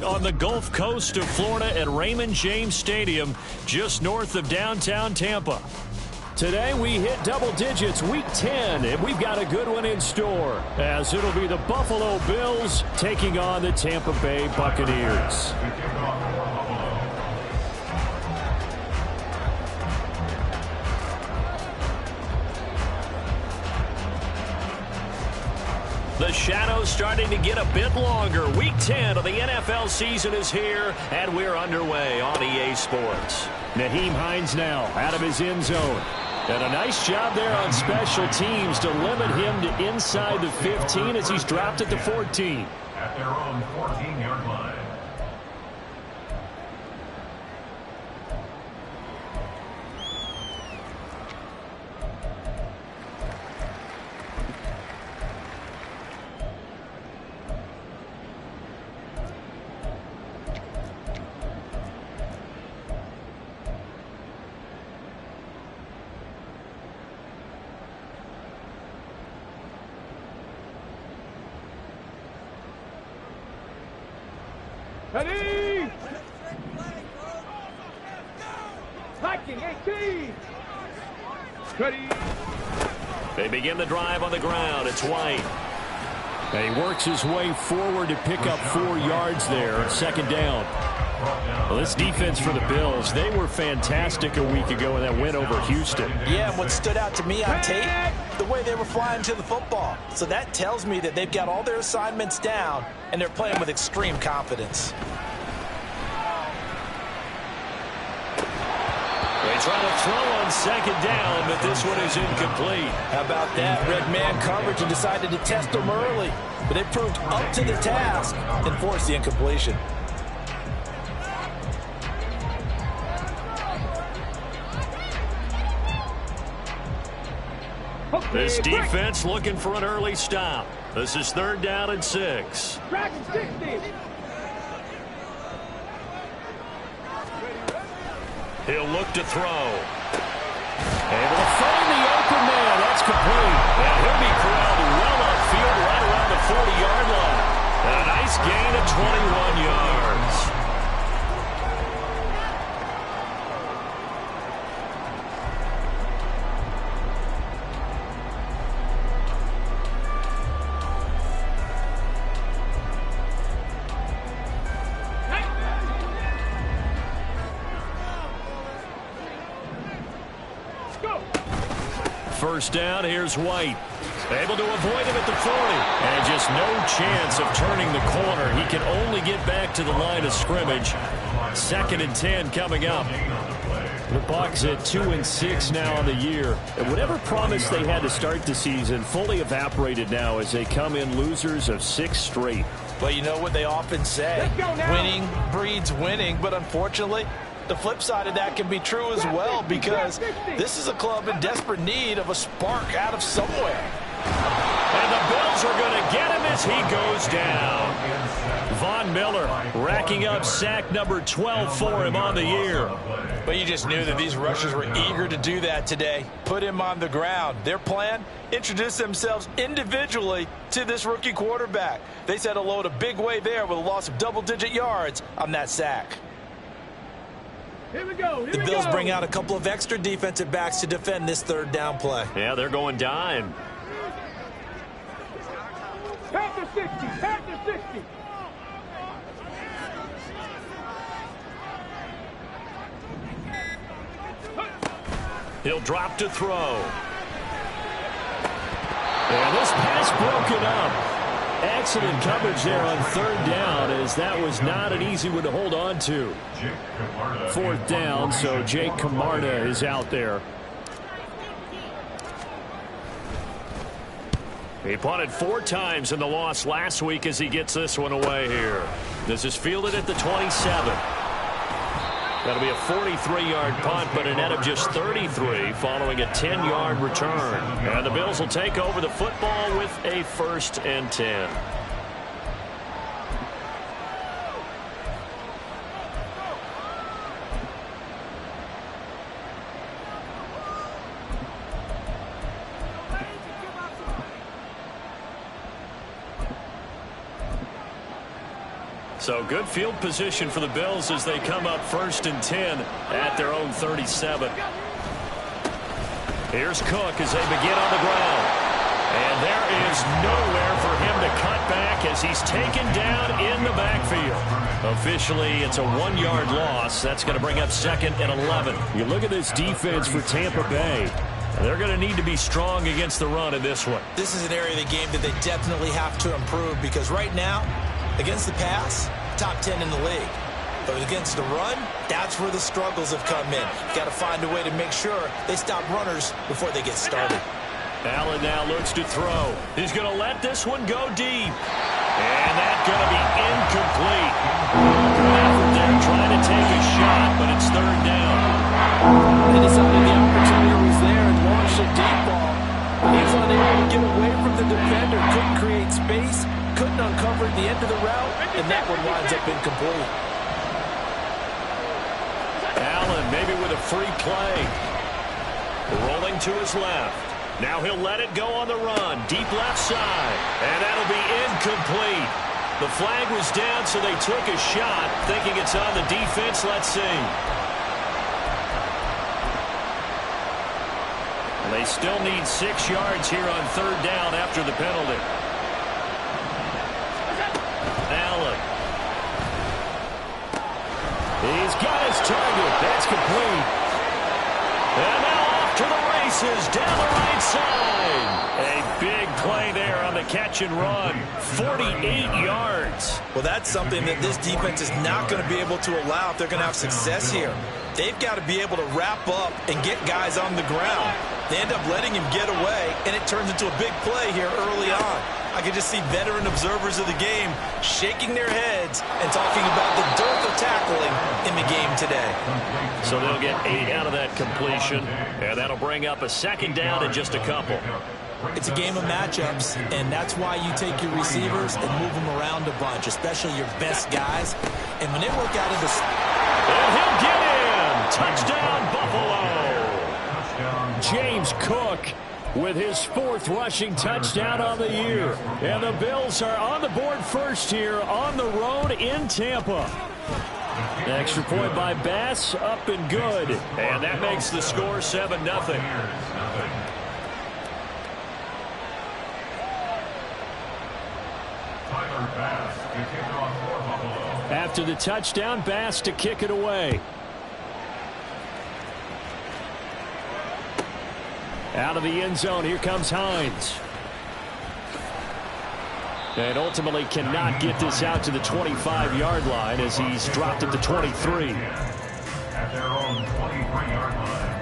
On the Gulf Coast of Florida at Raymond James Stadium, just north of downtown Tampa. Today we hit double digits, week 10, and we've got a good one in store, as it'll be the Buffalo Bills taking on the Tampa Bay Buccaneers. The shadow's starting to get a bit longer. Week 10 of the NFL season is here, and we're underway on EA Sports. Nyheim Hines now out of his end zone. And a nice job there on special teams to limit him to inside the 15 as he's dropped at the 14. At their own 14-yard line. Ready! Hiking 18! Ready! They begin the drive on the ground. It's White. And he works his way forward to pick up 4 yards there. Second down. Well, this defense for the Bills, they were fantastic a week ago in that win over Houston. Yeah, and what stood out to me on tape, the way they were flying to the football. So that tells me that they've got all their assignments down, and they're playing with extreme confidence. They try to throw on second down, but this one is incomplete. How about that? Red man coverage and decided to test them early. But they proved up to the task and forced the incompletion. This defense looking for an early stop. This is 3rd down and 6. Track 60! He'll look to throw. Able to find the open man. That's complete. And he'll be corralled well upfield right around the 40-yard line. And a nice gain of 21 yards. First down, here's White. Able to avoid him at the 40. And just no chance of turning the corner. He can only get back to the line of scrimmage. 2nd and 10 coming up. The Bucs at 2-6 now on the year. And whatever promise they had to start the season fully evaporated now as they come in losers of 6 straight. But you know what they often say, winning breeds winning, but unfortunately, the flip side of that can be true as well, because this is a club in desperate need of a spark out of somewhere. And the Bills are going to get him as he goes down. Von Miller racking up sack number 12 for him on the year. But you just knew that these rushers were eager to do that today. Put him on the ground. Their plan, introduce themselves individually to this rookie quarterback. They said hello in a big way there with a loss of double-digit yards on that sack. Here we go. The Bills bring out a couple of extra defensive backs to defend this 3rd down play. Yeah, they're going dime. Panther 60. Panther 60. He'll drop to throw. And this pass broken up. Excellent coverage there on 3rd down, as that was not an easy one to hold on to. 4th down, so Jake Camarda is out there. He punted 4 times in the loss last week as he gets this one away here. This is fielded at the 27. That'll be a 43-yard punt, but a net of just 33 following a 10-yard return. And the Bills will take over the football with a 1st and 10. So good field position for the Bills as they come up 1st and 10 at their own 37. Here's Cook as they begin on the ground. And there is nowhere for him to cut back as he's taken down in the backfield. Officially, it's a 1-yard loss. That's going to bring up 2nd and 11. You look at this defense for Tampa Bay. They're going to need to be strong against the run in this one. This is an area of the game that they definitely have to improve because right now, against the pass, top 10 in the league. But against the run, that's where the struggles have come in. Got to find a way to make sure they stop runners before they get started. Allen now looks to throw. He's going to let this one go deep. And that's going to be incomplete. Good effort there trying to take a shot, but it's 3rd down. They decided the opportunity was there and launched a deep ball. He was unable to get away from the defender, couldn't create space, couldn't uncover the end of the route, and that one winds up incomplete. Allen maybe with a free play. Rolling to his left. Now he'll let it go on the run. Deep left side. And that'll be incomplete. The flag was down, so they took a shot, thinking it's on the defense. Let's see. And they still need 6 yards here on 3rd down after the penalty. Allen. He's got his target. That's complete. And now off to the races down the right side. A big play there on the catch and run. 48 yards. Well, that's something that this defense is not going to be able to allow if they're going to have success here. They've got to be able to wrap up and get guys on the ground. They end up letting him get away, and it turns into a big play here early on. I can just see veteran observers of the game shaking their heads and talking about the dearth of tackling in the game today. So they'll get 8 out of that completion, and that'll bring up a 2nd down in just a couple. It's a game of matchups, and that's why you take your receivers and move them around a bunch, especially your best guys. And when they work out of the... And he'll get in! Touchdown, Buffalo! James Cook with his 4th rushing touchdown on the year. And the Bills are on the board first here on the road in Tampa. Extra point by Bass, up and good. And that makes the score 7-0. After the touchdown, Bass to kick it away. Out of the end zone, here comes Hines. And ultimately cannot get this out to the 25-yard line as he's dropped at the 23. At their own 23-yard line.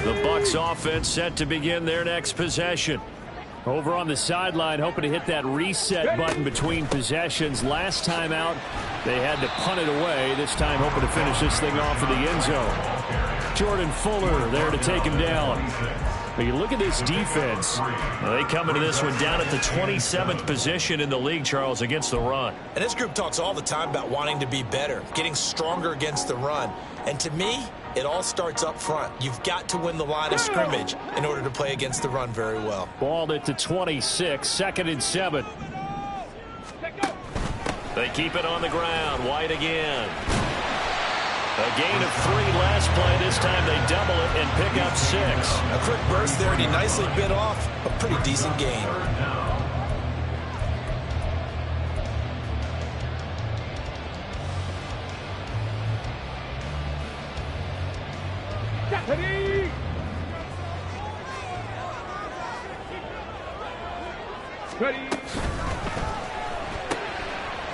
The Bucs offense set to begin their next possession. Over on the sideline, hoping to hit that reset button between possessions. Last time out, they had to punt it away. This time, hoping to finish this thing off in the end zone. Jordan Fuller there to take him down. But you look at this defense. They come into this one down at the 27th position in the league, Charles, against the run. And this group talks all the time about wanting to be better, getting stronger against the run. And to me, it all starts up front. You've got to win the line of scrimmage in order to play against the run very well. Ball at the 26, 2nd and 7. They keep it on the ground. White again. A gain of 3 last play. This time they double it and pick up 6. A quick burst there, and he nicely bit off a pretty decent gain.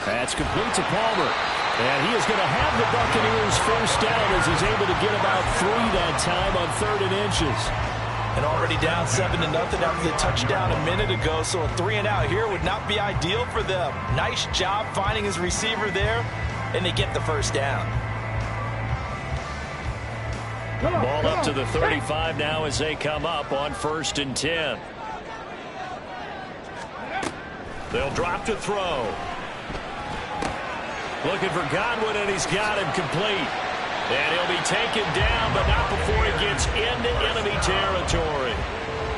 That's complete to Palmer. And he is going to have the Buccaneers first down as he's able to get about 3 that time on 3rd and inches. And already down 7-0 after the touchdown a minute ago, so a 3-and-out here would not be ideal for them. Nice job finding his receiver there, and they get the first down. Ball up to the 35 now as they come up on 1st and 10. They'll drop to throw. Looking for Godwin, and he's got him complete. And he'll be taken down, but not before he gets into enemy territory.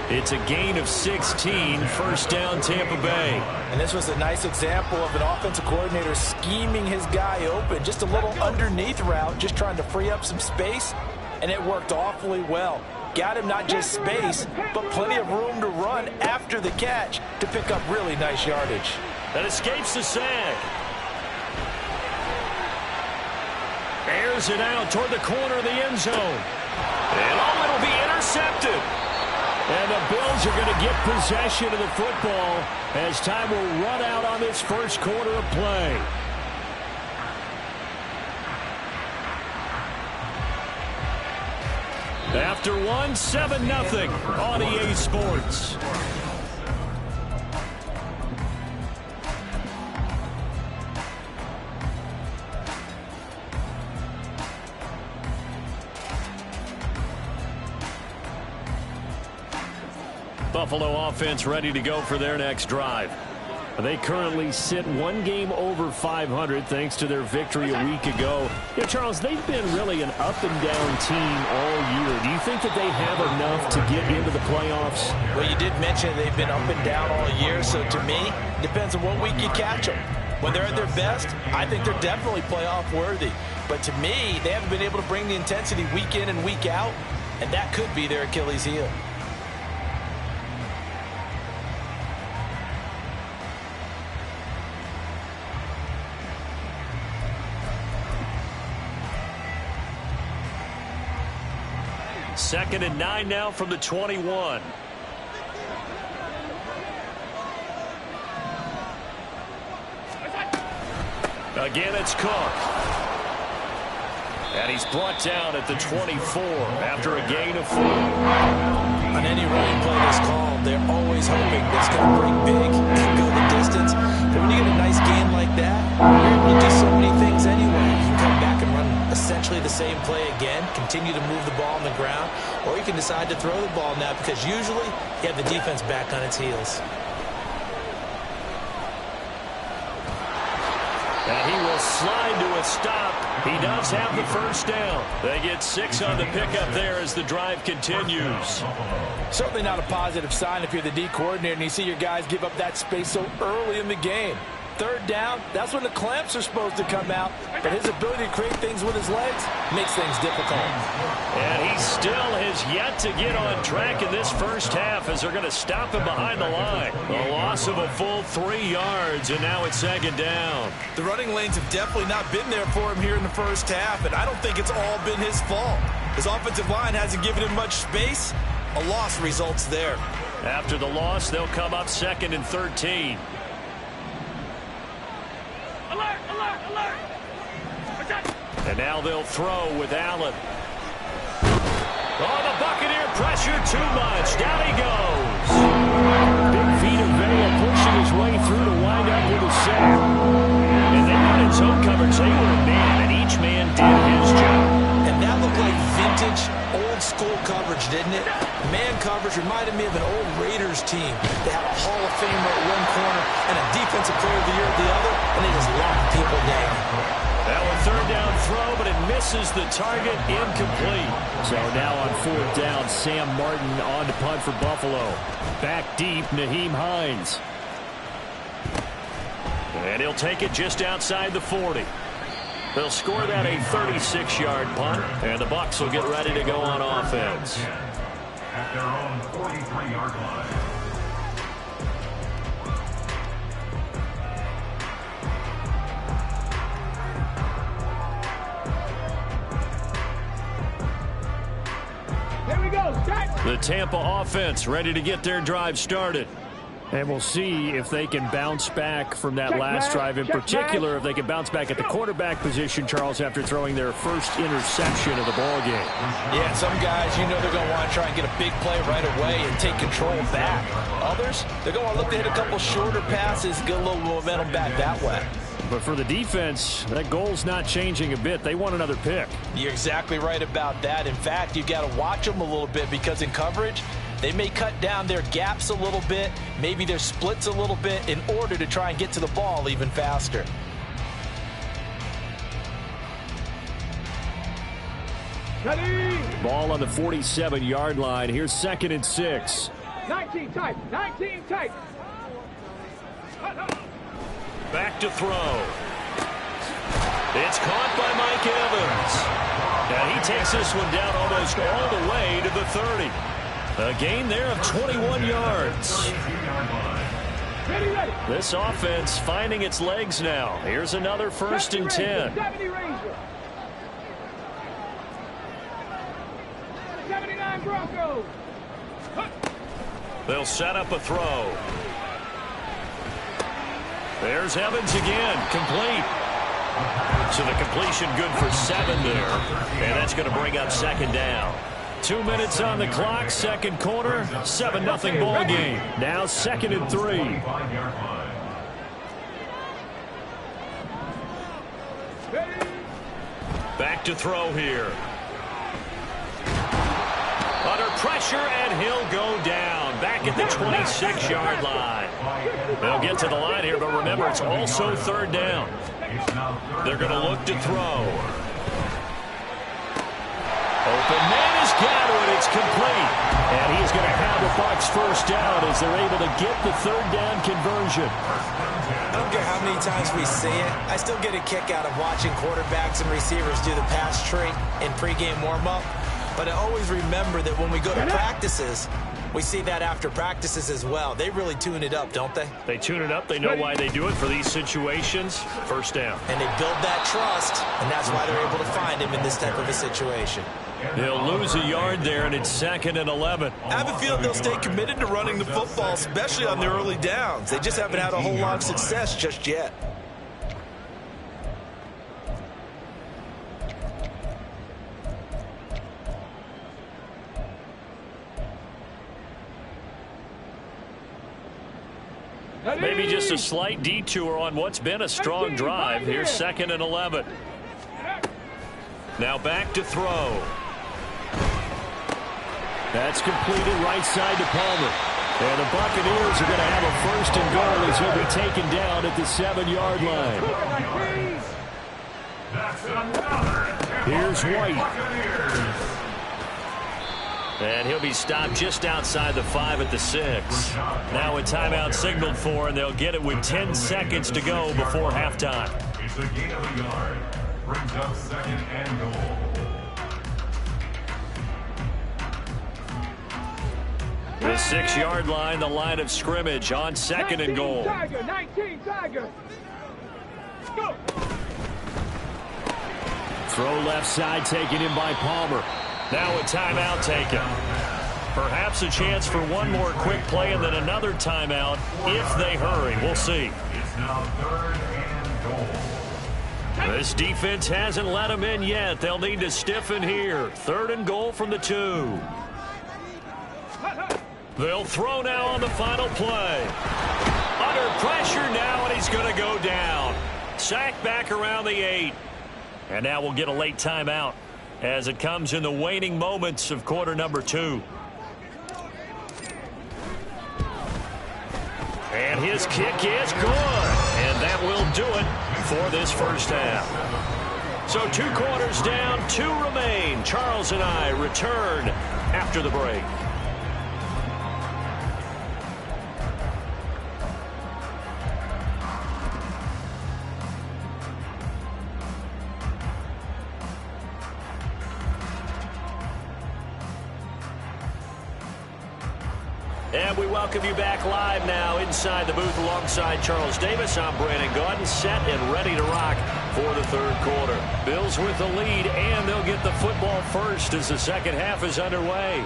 It's a gain of 16, first down Tampa Bay. And this was a nice example of an offensive coordinator scheming his guy open. Just a little underneath route, just trying to free up some space, and it worked awfully well. Got him not just space, but plenty of room to run after the catch to pick up really nice yardage. That escapes the sack. Airs it out toward the corner of the end zone. And it'll be intercepted. And the Bills are going to get possession of the football as time will run out on this first quarter of play. After one, 7-0 on EA Sports. Buffalo offense ready to go for their next drive. They currently sit one game over 500 thanks to their victory a week ago. Yeah, Charles, they've been really an up-and-down team all year. Do you think that they have enough to get into the playoffs? Well, you did mention they've been up and down all year, so to me, it depends on what week you catch them. When they're at their best, I think they're definitely playoff worthy. But to me, they haven't been able to bring the intensity week in and week out, and that could be their Achilles heel. Second and 9 now from the 21. Again, it's Cook. And he's brought down at the 24 after a gain of 4. On any running play that's called, they're always hoping it's going to break big and go the distance. But when you get a nice game like that, you're able to do so many things anyway. You can come back and run essentially the same play again, continue to move the ball on the ground, or you can decide to throw the ball now because usually you have the defense back on its heels. And he will slide to a stop. He does have the first down. They get 6 on the pickup there as the drive continues. Certainly not a positive sign if you're the D coordinator and you see your guys give up that space so early in the game. Third down, that's when the clamps are supposed to come out. But his ability to create things with his legs makes things difficult. And he still has yet to get on track in this first half as they're going to stop him behind the line. A loss of a full 3 yards, and now it's second down. The running lanes have definitely not been there for him here in the first half, and I don't think it's all been his fault. His offensive line hasn't given him much space. A loss results there. After the loss, they'll come up second and 13. And now they'll throw with Allen. Oh, the Buccaneer pressure too much. Down he goes. Big feet of Vea pushing his way through to wind up with a sack. And they got in zone coverage. They were a man, and each man did his job. And that looked like vintage, old-school coverage, didn't it? Man coverage reminded me of an old Raiders team. They had a Hall of Famer at one corner and a Defensive Player of the Year at the other, and they just locked people down. That one third down throw, but it misses the target, incomplete. So now on fourth down, Sam Martin on to punt for Buffalo. Back deep, Nyheim Hines. And he'll take it just outside the 40. They'll score that a 36-yard punt, and the Bucs will get ready to go on offense. At their own 43-yard line. The Tampa offense ready to get their drive started. And we'll see if they can bounce back from that last drive, in particular if they can bounce back at the quarterback position, Charles, after throwing their first interception of the ball game. Yeah, some guys, you know they're going to want to try and get a big play right away and take control back. Others, they're going to look to hit a couple shorter passes, get a little momentum back that way. But for the defense, that goal's not changing a bit. They want another pick. You're exactly right about that. In fact, you've got to watch them a little bit because in coverage, they may cut down their gaps a little bit, maybe their splits a little bit in order to try and get to the ball even faster. Ready? Ball on the 47-yard line. Here's 2nd and 6. 19 tight. 19 tight. Back to throw. It's caught by Mike Evans. And he takes this one down almost all the way to the 30. A gain there of 21 yards. Ready, ready. This offense finding its legs now. Here's another 1st and 10. 70 Ranger. 79 Broncos. They'll set up a throw. There's Evans again, complete. So the completion good for 7 there. And that's going to bring up 2nd down. 2 minutes on the clock, 2nd quarter, 7-0 ball game. Now 2nd and 3. Back to throw here. Under pressure, and he'll go down. Back at the 26-yard line. They'll get to the line here, but remember, it's also 3rd down. They're going to look to throw. Open man has got it. It's complete. And he's going to have the Bucs 1st down as they're able to get the 3rd down conversion. I don't care how many times we see it. I still get a kick out of watching quarterbacks and receivers do the pass tree in pregame warm-up. But I always remember that when we go to practices, we see that after practices as well. They really tune it up, don't they? They tune it up. They know why they do it for these situations. 1st down. And they build that trust, and that's why they're able to find him in this type of a situation. They'll lose a yard there, and it's 2nd and 11. I have a feeling they'll stay committed to running the football, especially on their early downs. They just haven't had a whole lot of success just yet. Maybe just a slight detour on what's been a strong drive. Here's 2nd and 11. Now back to throw. That's completed right side to Palmer. And the Buccaneers are going to have a 1st and goal as he'll be taken down at the 7-yard line. Here's White. And he'll be stopped just outside the 5 at the 6. Now a timeout signaled for, and they'll get it with 10 seconds to go before halftime. It's a gain of a yard. Brings up 2nd and goal. The 6-yard line, the line of scrimmage on 2nd and goal. 19 Tiger. Go. Throw left side taken in by Palmer. Now a timeout taken. Perhaps a chance for one more quick play and then another timeout if they hurry. We'll see. It's now 3rd and goal. This defense hasn't let them in yet. They'll need to stiffen here. 3rd and goal from the 2. They'll throw now on the final play. Under pressure now, and he's going to go down. Sacked back around the 8. And now we'll get a late timeout as it comes in the waning moments of quarter number 2. And his kick is good. And that will do it for this first half. So 2 quarters down, 2 remain. Charles and I return after the break. And we welcome you back live now inside the booth alongside Charles Davis. I'm Brandon Gaudin, set and ready to rock for the 3rd quarter. Bills with the lead, and they'll get the football first as the second half is underway.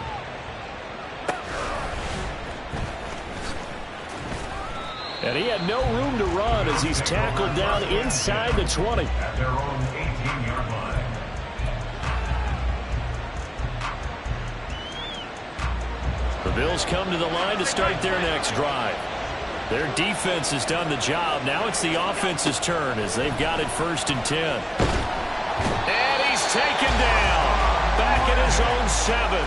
And he had no room to run as he's tackled down inside the 20. At their own 18-yard line. The Bills come to the line to start their next drive. Their defense has done the job. Now it's the offense's turn as they've got it 1st and 10. And he's taken down. Back at his own 7.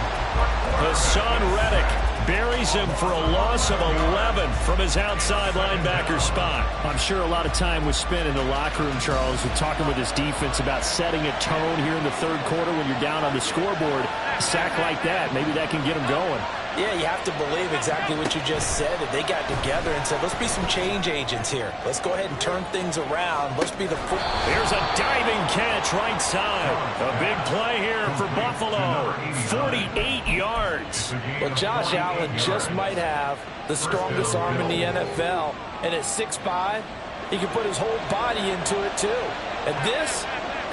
Hassan Reddick buries him for a loss of 11 from his outside linebacker spot. I'm sure a lot of time was spent in the locker room, Charles, with talking with his defense about setting a tone here in the third quarter when you're down on the scoreboard. A sack like that, maybe that can get him going. Yeah, you have to believe exactly what you just said. That they got together and said, let's be some change agents here. Let's go ahead and turn things around. Let's be the... Here's a diving catch right side. A big play here for Buffalo. 48 yards. Well, Josh Allen just might have the strongest arm in the NFL. And at 6'5", he can put his whole body into it, too. And this,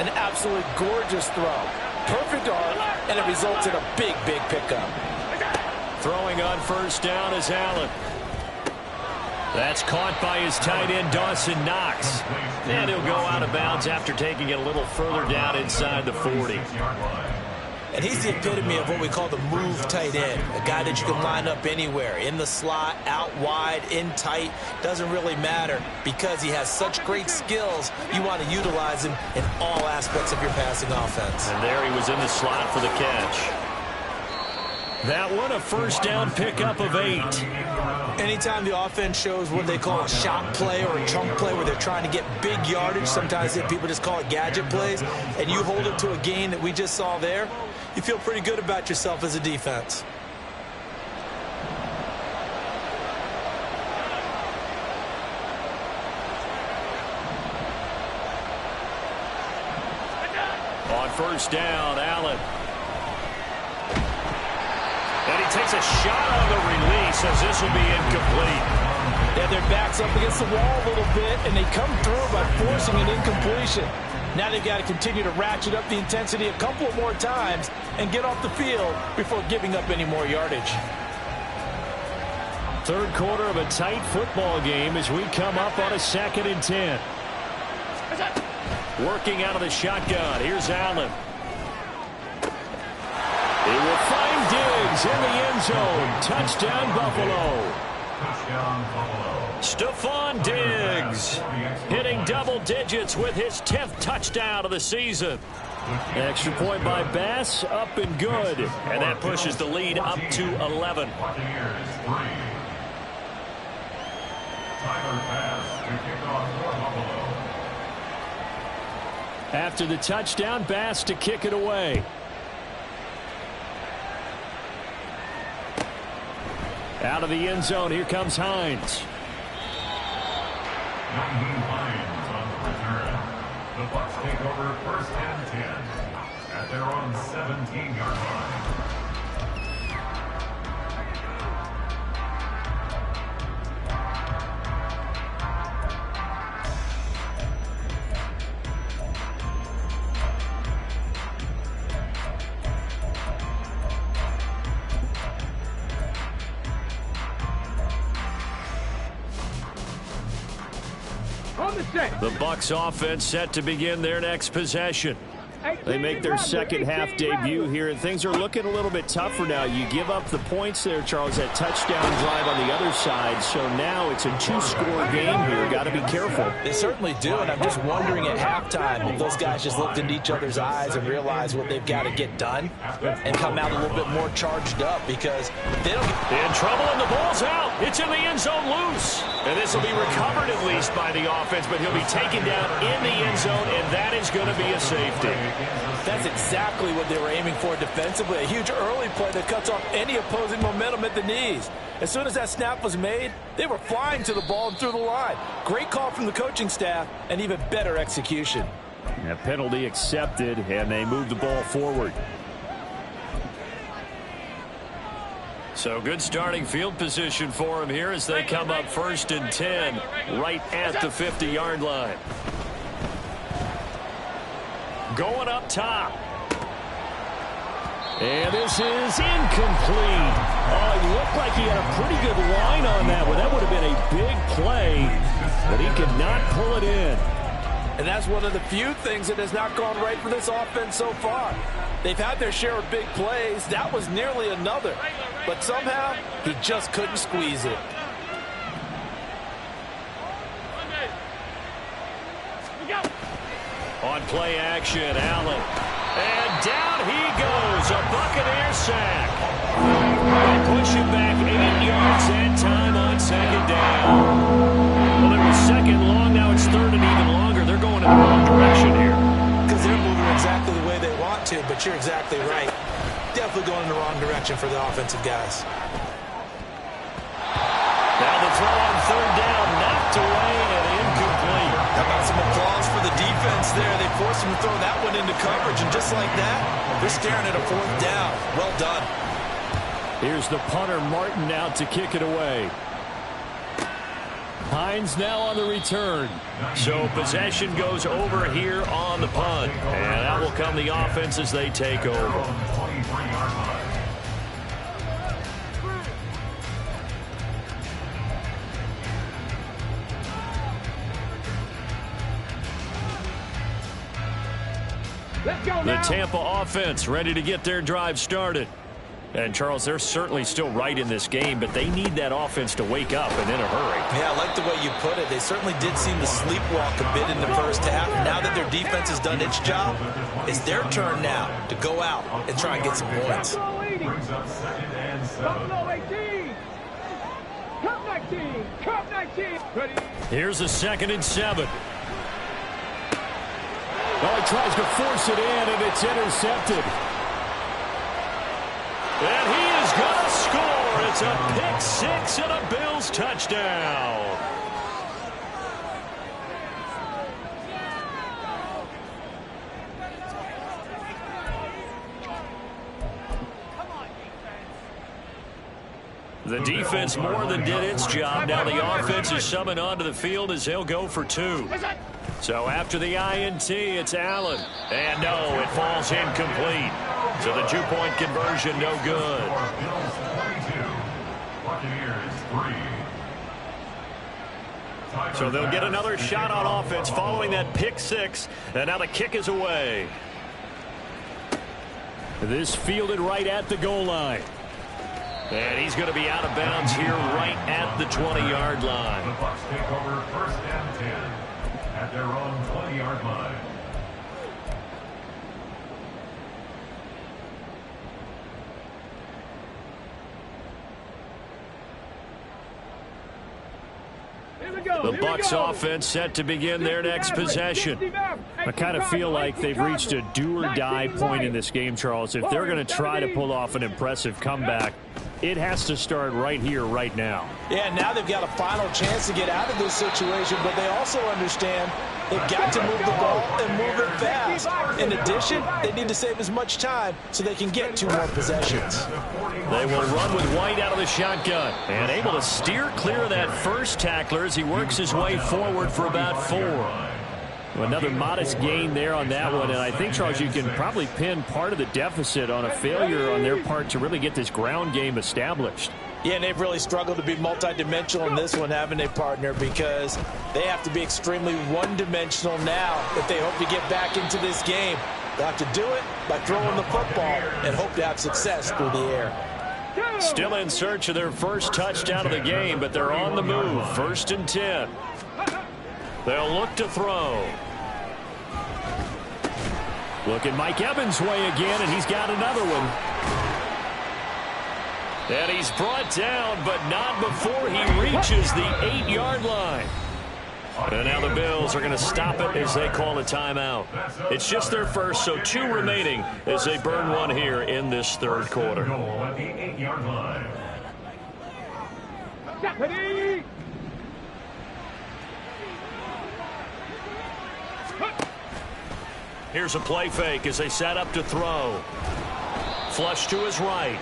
an absolutely gorgeous throw. Perfect arm, and it results in a big, big pickup. Throwing on first down is Allen. That's caught by his tight end, Dawson Knox. And he'll go out of bounds after taking it a little further down inside the 40. And he's the epitome of what we call the move tight end. A guy that you can line up anywhere. In the slot, out wide, in tight. Doesn't really matter because he has such great skills. You want to utilize him in all aspects of your passing offense. And there he was in the slot for the catch. That one, a first down pickup of 8. Anytime the offense shows what they call a shot play or a chunk play where they're trying to get big yardage, sometimes people just call it gadget plays, and you hold it to a gain that we just saw there, you feel pretty good about yourself as a defense. On first down, Allen. And he takes a shot on the release as this will be incomplete. Yeah, their back's up against the wall a little bit, and they come through by forcing an incompletion. Now they've got to continue to ratchet up the intensity a couple of more times and get off the field before giving up any more yardage. Third quarter of a tight football game as we come up on a 2nd and 10. Working out of the shotgun. Here's Allen. He will find Diggs in the end zone. Touchdown, Buffalo. Stephon Diggs hitting double digits with his 10th touchdown of the season. Extra point by Bass, up and good. And that pushes the lead up to 11. After the touchdown, Bass to kick it away. Out of the end zone, here comes Hines. Hines on the return. The Bucs take over 1st and 10 at their own 17-yard line. The Bucs offense set to begin their next possession. They make their second half debut here, and things are looking a little bit tougher now. You give up the points there, Charles, that touchdown drive on the other side. So now it's a 2-score game here. Got to be careful. They certainly do, and I'm just wondering at halftime if those guys just looked into each other's eyes and realized what they've got to get done and come out a little bit more charged up because they don't get in trouble, and the ball's out. It's in the end zone loose. And this will be recovered at least by the offense, but he'll be taken down in the end zone, and that is going to be a safety. That's exactly what they were aiming for defensively. A huge early play that cuts off any opposing momentum at the knees. As soon as that snap was made, they were flying to the ball and through the line. Great call from the coaching staff and even better execution. A penalty accepted, and they move the ball forward. So good starting field position for them here as they come up 1st and 10 right at the 50-yard line. Going up top. And this is incomplete. Oh, it looked like he had a pretty good line on that one. That would have been a big play, but he could not pull it in. And that's one of the few things that has not gone right for this offense so far. They've had their share of big plays. That was nearly another. But somehow, he just couldn't squeeze it. On play action, Allen. And down he goes. A Buccaneer sack. They push him back too, but you're exactly right. Definitely going in the wrong direction for the offensive guys. Now the throw on third down, knocked away and incomplete. How about some applause for the defense there? They forced him to throw that one into coverage, and just like that, they're staring at a fourth down. Well done. Here's the punter, Martin, out to kick it away. Hines now on the return. So possession goes over here on the punt. And that will come the offense as they take over. Let's go The now. Tampa offense ready to get their drive started. And, Charles, they're certainly still right in this game, but they need that offense to wake up and in a hurry. Yeah, I like the way you put it. They certainly did seem to sleepwalk a bit in the first half. Now that their defense has done its job, it's their turn now to go out and try and get some points. Buffalo 80. Brings up 2nd and 7. Buffalo 18. Cup 19. Cup 19. Ready. Here's a 2nd and 7. Oh, he tries to force it in, and it's intercepted. And he is going to score. It's a pick six and a Bills touchdown. The defense more than did its job. Now the offense is summoned onto the field as they'll go for 2. So after the INT, it's Allen. And no, it falls incomplete. So the 2-point conversion, no good. Bills 22. Buccaneers 3. So they'll get another shot on offense following that pick six. And now the kick is away. This fielded right at the goal line. And he's going to be out of bounds here right at the 20-yard line. The Bucs take over 1st and 10 at their own 20-yard line. The Bucs offense set to begin their next possession. I kind of feel like they've reached a do-or-die point in this game, Charles. If they're going to try to pull off an impressive comeback, it has to start right here, right now. Yeah, now they've got a final chance to get out of this situation, but they also understand they've got to move the ball and move it fast. In addition, they need to save as much time so they can get 2 more possessions. They will run with White out of the shotgun and able to steer clear of that first tackler as he works his way forward for about 4. Another modest gain there on that one, and I think, Charles, you can probably pin part of the deficit on a failure on their part to really get this ground game established. Yeah, and they've really struggled to be multidimensional in this one, haven't they, partner? Because they have to be extremely one-dimensional now if they hope to get back into this game. They'll have to do it by throwing the football and hope to have success through the air. Still in search of their first touchdown of the game, but they're on the move. 1st and 10. They'll look to throw. Looking Mike Evans' way again, and he's got another one. And he's brought down, but not before he reaches the 8-yard line. And now the Bills are going to stop it as they call a timeout. It's just their first, so 2 remaining as they burn one here in this 3rd quarter. Goal at the 8-yard line. Ready. Here's a play fake as they set up to throw. Flush to his right.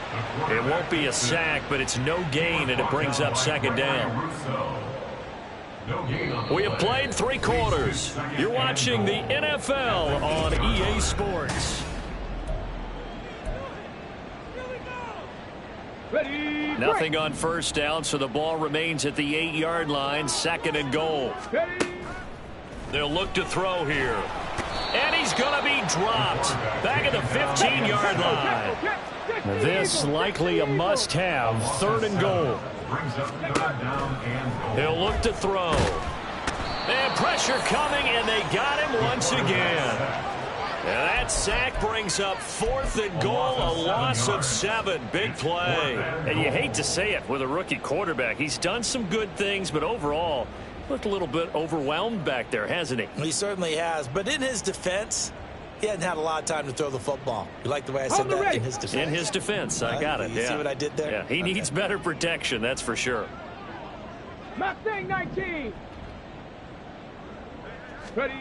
It won't be a sack, but it's no gain, and it brings up 2nd down. We have played 3 quarters. You're watching the NFL on EA Sports. Ready. Nothing on 1st down, so the ball remains at the 8-yard line. 2nd and goal. Ready. They'll look to throw here. And he's going to be dropped back at the 15-yard line. This likely a must-have. 3rd and goal. He'll look to throw. And pressure coming, and they got him once again. And that sack brings up 4th and goal, a loss of 7. Big play. And you hate to say it with a rookie quarterback. He's done some good things, but overall, looked a little bit overwhelmed back there, hasn't he? He certainly has. But in his defense, He hasn't had a lot of time to throw the football. You like the way I said that? In his defense. In his defense, I got it. You see what I did there? Yeah, he needs better protection, that's for sure. Mustang 19. Ready.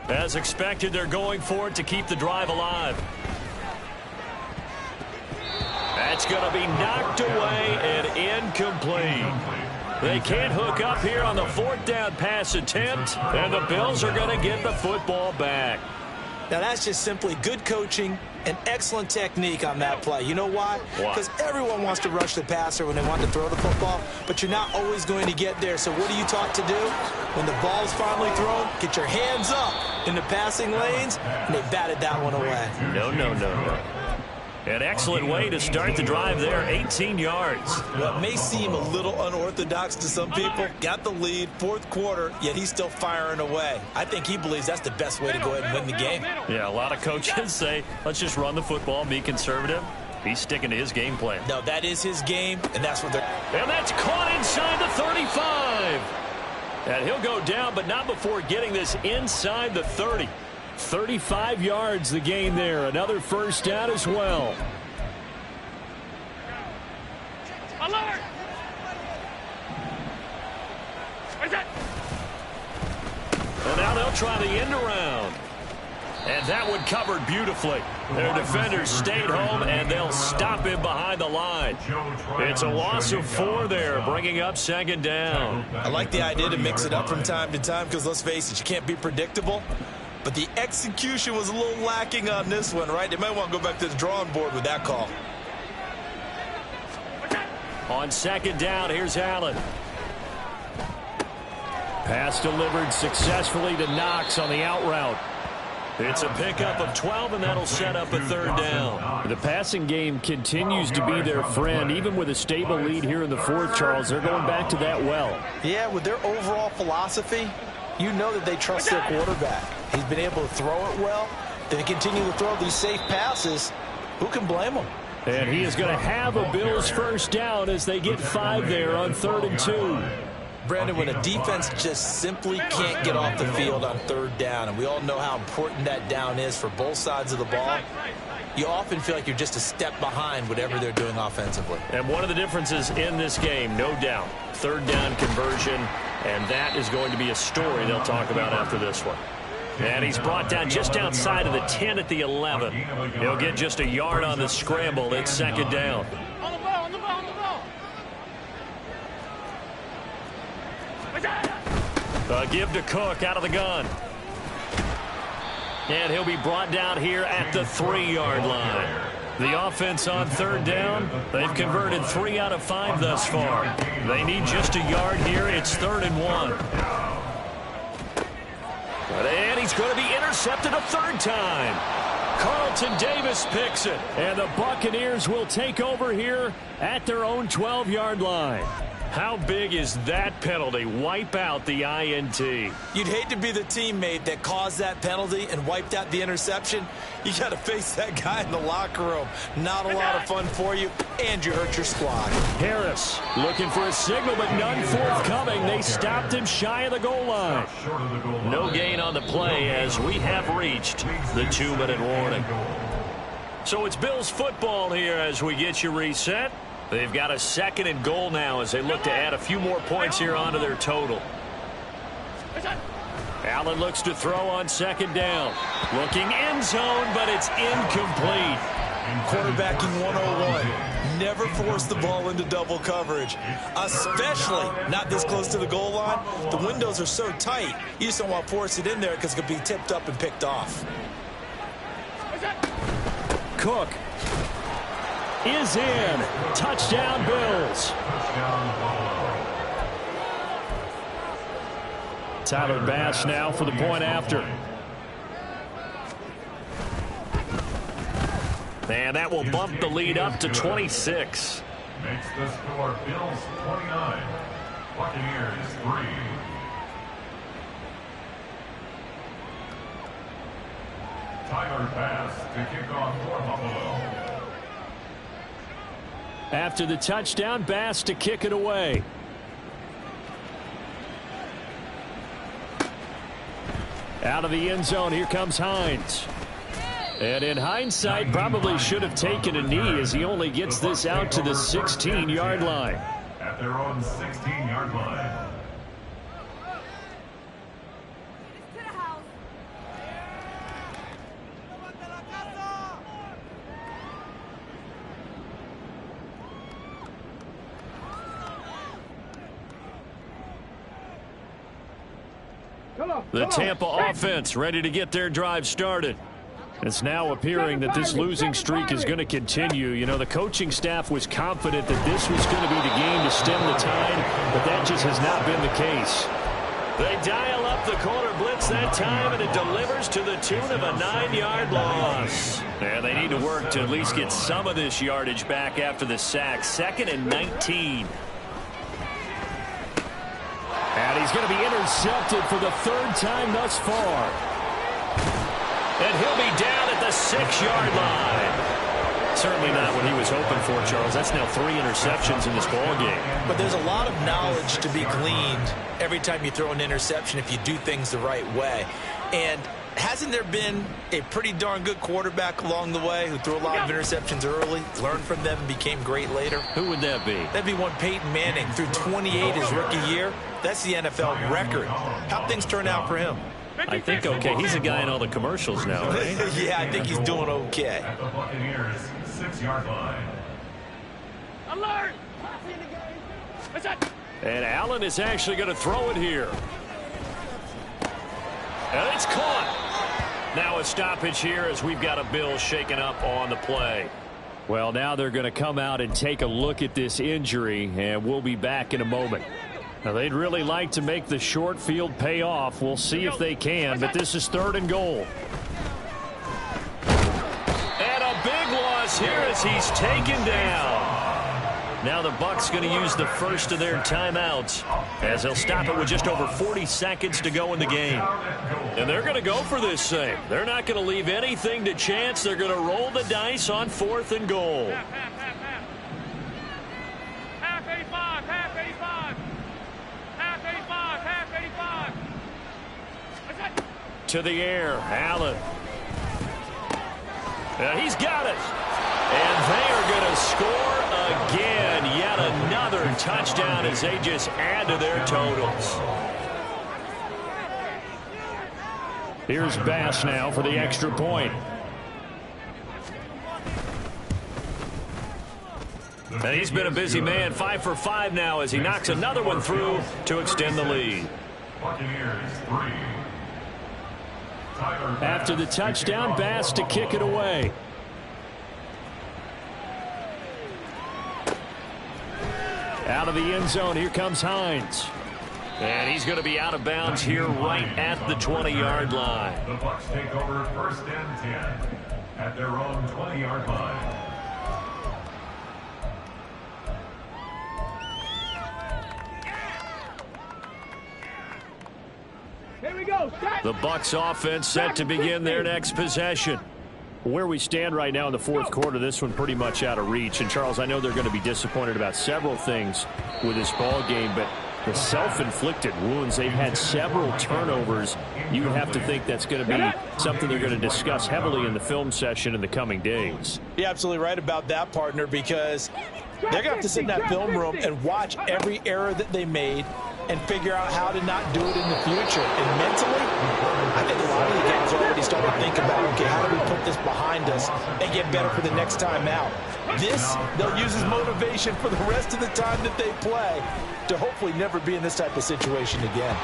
As expected, they're going for it to keep the drive alive. That's going to be knocked away and incomplete. They can't hook up here on the 4th down pass attempt, and the Bills are going to get the football back. Now, that's just simply good coaching and excellent technique on that play. You know why? Because everyone wants to rush the passer when they want to throw the football, but you're not always going to get there. So what are you taught to do? When the ball's finally thrown, get your hands up in the passing lanes, and they batted that one away. No. An excellent way to start the drive there, 18 yards. Well, it may seem a little unorthodox to some people. Got the lead, 4th quarter, yet he's still firing away. I think he believes that's the best way to go ahead and win the game. Yeah, a lot of coaches say, let's just run the football and be conservative. He's sticking to his game plan. No, that is his game, and that's what they're... And that's caught inside the 35. And he'll go down, but not before getting this inside the 30. 35 yards the gain there. Another first down as well. Alert! And now they'll try the end around. And that one covered beautifully. Their defenders stayed home, and they'll stop him behind the line. It's a loss of 4 there, bringing up 2nd down. I like the idea to mix it up from time to time because, let's face it, you can't be predictable. But the execution was a little lacking on this one, right? They might want to go back to the drawing board with that call. On 2nd down, here's Allen. Pass delivered successfully to Knox on the out route. It's a pickup of 12, and that'll set up a 3rd down. The passing game continues to be their friend. Even with a stable lead here in the 4th, Charles, they're going back to that well. Yeah, with their overall philosophy, you know that they trust their quarterback. He's been able to throw it well. They continue to throw these safe passes. Who can blame them? And he is going to have a Bills first down as they get 5 there on 3rd and 2. Brandon, when a defense just simply can't get off the field on 3rd down, and we all know how important that down is for both sides of the ball, you often feel like you're just a step behind whatever they're doing offensively. And one of the differences in this game, no doubt, 3rd down conversion, and that is going to be a story they'll talk about after this one. And he's brought down just outside of the 10 at the 11. He'll get just a yard on the scramble. It's 2nd down. On the ball, on the ball, on the ball. Give to Cook out of the gun. And he'll be brought down here at the 3-yard line. The offense on 3rd down, they've converted 3 out of 5 thus far. They need just a yard here. It's 3rd and 1. And he's going to be intercepted a 3rd time. Carlton Davis picks it. And the Buccaneers will take over here at their own 12-yard line. How big is that penalty? Wipe out the INT. You'd hate to be the teammate that caused that penalty and wiped out the interception. You got to face that guy in the locker room. Not a lot of fun for you, and you hurt your squad. Harris looking for a signal, but none forthcoming. They stopped him shy of the goal line. No gain on the play as we have reached the 2-minute warning. So it's Bills football here as we get you reset. They've got a 2nd and goal now as they look to add a few more points here onto their total. Allen looks to throw on 2nd down. Looking end zone, but it's incomplete. Quarterbacking 101. Never force the ball into double coverage, especially not this close to the goal line. The windows are so tight, you just don't want to force it in there because it could be tipped up and picked off. Cook is in. Touchdown, Bills. Tyler Bass now for the point after. And that will bump the lead up to 26. Makes the score Bills 29, Buccaneers 3. Tyler Bass to kick off for Buffalo. After the touchdown, Bass to kick it away. Out of the end zone, here comes Hines. And in hindsight, probably should have taken a knee as he only gets this out to the 16-yard line. At their own 16-yard line. The Tampa offense ready to get their drive started. It's now appearing that this losing streak is going to continue. You know, the coaching staff was confident that this was going to be the game to stem the tide, but that just has not been the case. They dial up the corner blitz that time, and it delivers to the tune of a 9-yard loss. And they need to work to at least get some of this yardage back after the sack. 2nd and 19. And he's going to be intercepted for the 3rd time thus far. And he'll be down at the 6-yard line. Certainly not what he was hoping for, Charles. That's now 3 interceptions in this ballgame. But there's a lot of knowledge to be gleaned every time you throw an interception if you do things the right way. And hasn't there been a pretty darn good quarterback along the way who threw a lot of interceptions early, learned from them, and became great later? Who would that be? That'd be one Peyton Manning. Threw 28 his rookie year. That's the NFL record. How'd things turn out for him? I think okay. He's a guy in all the commercials now, right? Yeah, I think he's doing okay. At the Buccaneers 6-yard line. Alert! And Allen is actually going to throw it here. And it's caught. Now a stoppage here as we've got a Bill shaken up on the play. Well, now they're going to come out and take a look at this injury, and we'll be back in a moment. Now, they'd really like to make the short field pay off. We'll see if they can, but this is 3rd and goal. And a big loss here as he's taken down. Now the Bucs going to use the first of their timeouts as they'll stop it with just over 40 seconds to go in the game. And they're going to go for this thing. They're not going to leave anything to chance. They're going to roll the dice on 4th and goal. Half 85, half 85. Half 85, half 85. To the air, Allen. He's got it. And they are going to score again. Yet another touchdown as they just add to their totals. Here's Bass now for the extra point. And he's been a busy man, 5 for 5 now as he knocks another one through to extend the lead. Buccaneers 3. After the touchdown, Bass to kick it away. Out of the end zone, here comes Hines. And he's going to be out of bounds here right at the 20-yard line. The Bucs take over 1st and 10 at their own 20-yard line. Here we go. The Bucs offense set to begin their next possession. Where we stand right now in the 4th quarter, this one pretty much out of reach. And, Charles, I know they're going to be disappointed about several things with this ball game, but the self-inflicted wounds, they've had several turnovers. You would have to think that's going to be something they're going to discuss heavily in the film session in the coming days. You're absolutely right about that, partner, because they're going to have to sit in that film room and watch every error that they made and figure out how to not do it in the future. And mentally, I think a lot of the guys are already starting to think about, okay, how do we put this behind us and get better for the next time out? This, they'll use as motivation for the rest of the time that they play to hopefully never be in this type of situation again.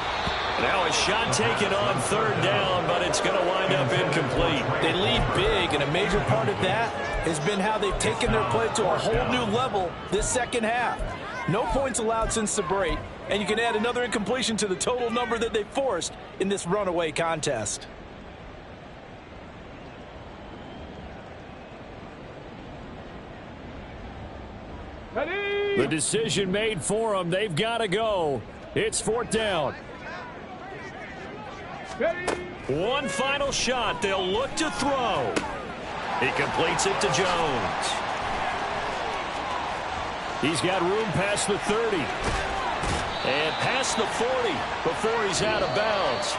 Now a shot taken on 3rd down, but it's going to wind up incomplete. They lead big, and a major part of that has been how they've taken their play to a whole new level this second half. No points allowed since the break, and you can add another incompletion to the total number that they forced in this runaway contest. The decision made for them. They've got to go. It's 4th down. One final shot. They'll look to throw. He completes it to Jones. He's got room past the 30. And past the 40 before he's out of bounds.